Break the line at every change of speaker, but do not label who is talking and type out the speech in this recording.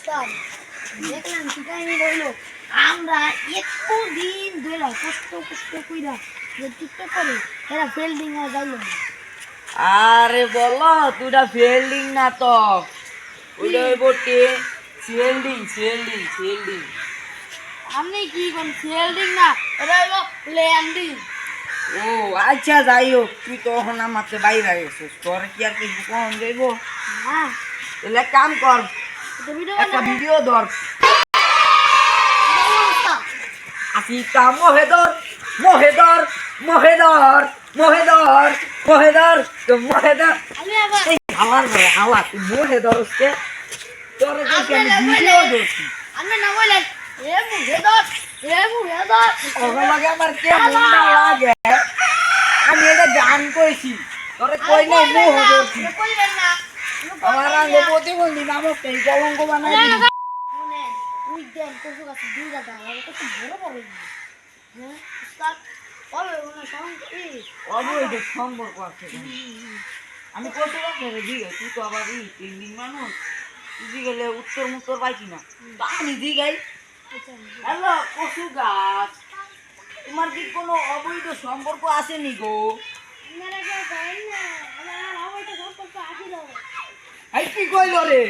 উস্তাদ দেখলাম কি কাহিনী রইলো আমরা এতদিন ধরে কষ্ট কষ্ট কইরা যে টিকটক করে এরা ফিল্ডিং আর যাইলো না।
আরে বলো তুইটা ফিল্ডিং না তো ওইটা হইব ফিল্ডিং ফিল্ডিং ফিল্ডিং।
আপনি কি কোন ফিল্ডিং না এটা হলো ল্যান্ডিং।
ও আচ্ছা যাই হোক তুই তো এখন আমাকে বাইরে গেছিস তোর কি আর কিছু কখন যাইব
না
তাহলে এক কাম কর
এটা ভিডিও
একটা
বানাবো
ভিডিও ধর
উস্তাদ।
আসিকা মহেদর মহেদর মহেদর মহেদর মহেদর তো মহেদর
আমি আবার
এই আমার ঘরে আওয়া তুই মহেদর উসকে তোর দেখি আমি ভিডিও ধরছি
আমি না বলেন এ মুহে দর
ওখান লাগে আমার কেমন না লাগে আমি এটা গান কইছি তোরে কই নাই মোহ ধরছি
কইবেন না
আমার আগে প্রতিবন্ধী নামক এই কলঙ্ক বানাই দিবি
মানে উইদেন কসু কাছে দুই দাদা আর কত বড় বড় হ্যাঁ উস্তাদ বলে ওনা সাউন্ড কি
অবৈধ সম্পর্ক আছে আমি কত রাখে দিগে তুই তো আবার তিন দিন মানুষ তুই গেলে উত্তর মুত্তর পাইছি না তা আমি দিগাই হ্যালো কচু গাছ তোমার কি কোনো অবৈধ সম্পর্ক আছে নি গো
আপনারা কেউ করেন না আমার আমার তো সম্পর্ক আছিল
এই কি কইল রে